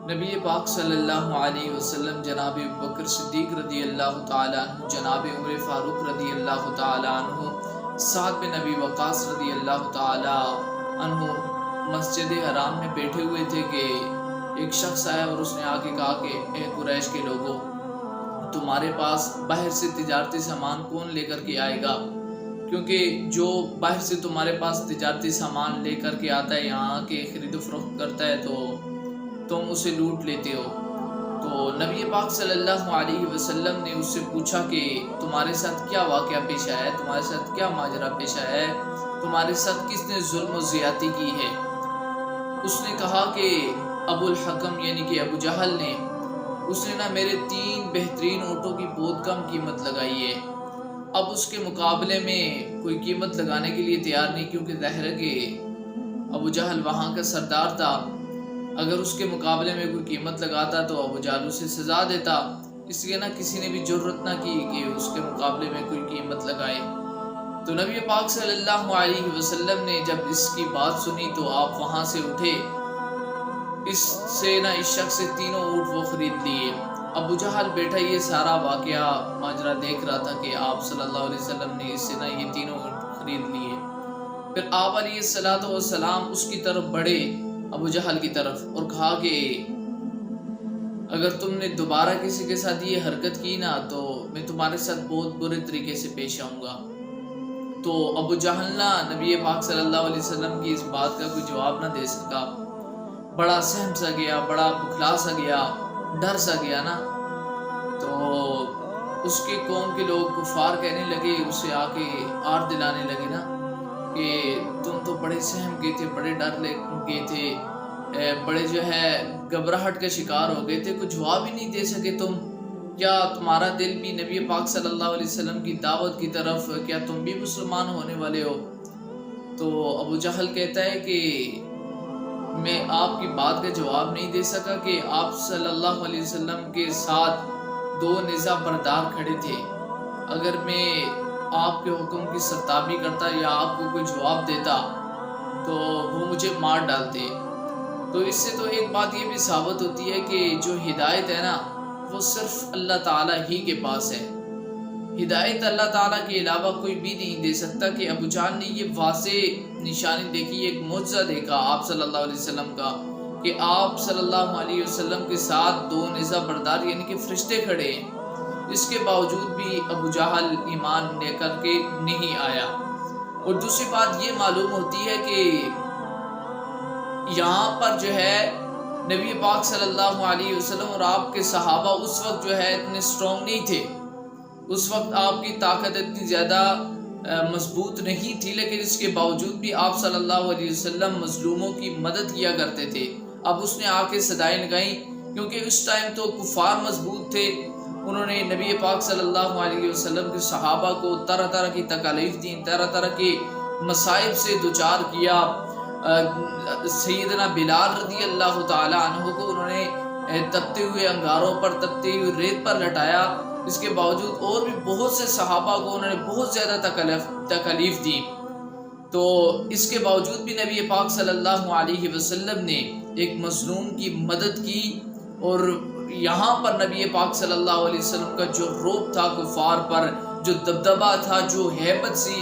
نبی پاک صلی اللہ علیہ وسلم جناب ابوبکر صدیق رضی اللہ تعالیٰ عنہ، جناب عمر فاروق رضی اللہ تعالیٰ عنہ، سعد بن ابی وقاص رضی اللہ تعالیٰ عنہ مسجد حرام میں بیٹھے ہوئے تھے کہ ایک شخص آیا اور اس نے آ کے کہا کہ اے قریش کے لوگوں، تمہارے پاس باہر سے تجارتی سامان کون لے کر کے آئے گا؟ کیونکہ جو باہر سے تمہارے پاس تجارتی سامان لے کر کے آتا ہے، یہاں کے خرید و فروخت کرتا ہے، تو تم اسے لوٹ لیتے ہو۔ تو نبی پاک صلی اللہ علیہ وسلم نے اس سے پوچھا کہ تمہارے ساتھ کیا واقعہ پیش آیا ہے، تمہارے ساتھ کیا ماجرا پیش آیا ہے، تمہارے ساتھ کس نے ظلم و زیادتی کی ہے؟ اس نے کہا کہ ابو الحکم یعنی کہ ابو جہل نے، اس نے نا میرے 3 بہترین اونٹوں کی بہت کم قیمت لگائی ہے۔ اب اس کے مقابلے میں کوئی قیمت لگانے کے لیے تیار نہیں، کیونکہ ظاہر ہے کہ ابو جہل وہاں کا سردار تھا، اگر اس کے مقابلے میں کوئی قیمت لگاتا تو ابو جہل اسے سزا دیتا، اس لیے نہ کسی نے بھی جرت نہ کی کہ اس کے مقابلے میں کوئی قیمت لگائے۔ تو نبی پاک صلی اللہ علیہ وسلم نے جب اس کی بات سنی تو آپ وہاں سے اٹھے، اس شخص سے 3 اونٹ وہ خرید لیے۔ ابو جہل بیٹھا یہ سارا واقعہ ماجرا دیکھ رہا تھا کہ آپ صلی اللہ علیہ وسلم نے اس سے یہ 3 اونٹ خرید لیے۔ پھر آپ علیہ السلام اس کی طرف بڑھے، ابو جہل کی طرف، اور کہا کہ اگر تم نے دوبارہ کسی کے ساتھ یہ حرکت کی نا تو میں تمہارے ساتھ بہت برے طریقے سے پیش آؤں گا۔ تو ابو جہل نا نبی پاک صلی اللہ علیہ وسلم کی اس بات کا کوئی جواب نہ دے سکا، بڑا سہم سا گیا، بڑا بکھلا سا گیا، ڈر سا گیا نا۔ تو اس کے قوم کے لوگ کفار کہنے لگے، اسے آ کے آر دلانے لگے نا کہ تم تو بڑے سہم گئے تھے، بڑے ڈر گئے تھے، بڑے گھبراہٹ کا شکار ہو گئے تھے، کوئی جواب ہی نہیں دے سکے تم، کیا تمہارا دل بھی نبی پاک صلی اللہ علیہ وسلم کی دعوت کی طرف، کیا تم بھی مسلمان ہونے والے ہو؟ تو ابو جہل کہتا ہے کہ میں آپ کی بات کا جواب نہیں دے سکا کہ آپ صلی اللہ علیہ وسلم کے ساتھ 2 نظام بردار کھڑے تھے، اگر میں آپ کے حکم کی سرتابی کرتا یا آپ کو کوئی جواب دیتا تو وہ مجھے مار ڈالتے۔ تو اس سے تو ایک بات یہ بھی ثابت ہوتی ہے کہ جو ہدایت ہے نا وہ صرف اللہ تعالیٰ ہی کے پاس ہے، ہدایت اللہ تعالیٰ کے علاوہ کوئی بھی نہیں دے سکتا۔ کہ ابو جہل نے یہ واضح نشانی دیکھی، ایک معجزہ دیکھا آپ صلی اللہ علیہ وسلم کا، کہ آپ صلی اللہ علیہ وسلم کے ساتھ 2 نظام بردار یعنی کہ فرشتے کھڑے ہیں، اس کے باوجود بھی ابو جہل ایمان لے کر کے نہیں آیا۔ اور دوسری بات یہ معلوم ہوتی ہے کہ یہاں پر نبی پاک صلی اللہ علیہ وسلم اور آپ کے صحابہ اس وقت اتنے سٹرونگ نہیں تھے، اس وقت آپ کی طاقت اتنی زیادہ مضبوط نہیں تھی، لیکن اس کے باوجود بھی آپ صلی اللہ علیہ وسلم مظلوموں کی مدد کیا کرتے تھے۔ اب اس نے آ کے صدائیں لگائیں، کیونکہ اس ٹائم تو کفار مضبوط تھے، انہوں نے نبی پاک صلی اللہ علیہ وسلم کے صحابہ کو طرح طرح کی تکالیف دیں، طرح طرح کے مصائب سے دوچار کیا۔ سیدنا بلال رضی اللہ تعالی عنہ کو انہوں نے تپتے ہوئے انگاروں پر، تپتے ہوئے ریت پر لٹایا، اس کے باوجود اور بھی بہت سے صحابہ کو انہوں نے بہت زیادہ تکالیف دی۔ تو اس کے باوجود بھی نبی پاک صلی اللہ علیہ وسلم نے ایک مظلوم کی مدد کی، اور یہاں پر نبی پاک صلی اللہ علیہ وسلم کا جو رعب تھا کفار پر، جو دبدبہ تھا، جو ہیبت سی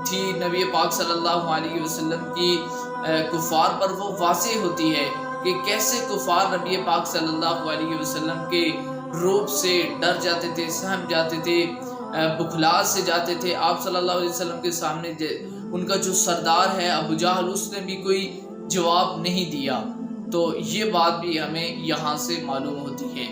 تھی نبی پاک صلی اللہ علیہ وسلم کی کفار پر، وہ واضح ہوتی ہے کہ کیسے کفار نبی پاک صلی اللہ علیہ وسلم کے رعب سے ڈر جاتے تھے، سہم جاتے تھے، بخلا سے جاتے تھے۔ آپ صلی اللہ علیہ وسلم کے سامنے ان کا جو سردار ہے ابو جہل، اس نے بھی کوئی جواب نہیں دیا۔ تو یہ بات بھی ہمیں یہاں سے معلوم ہوتی ہے۔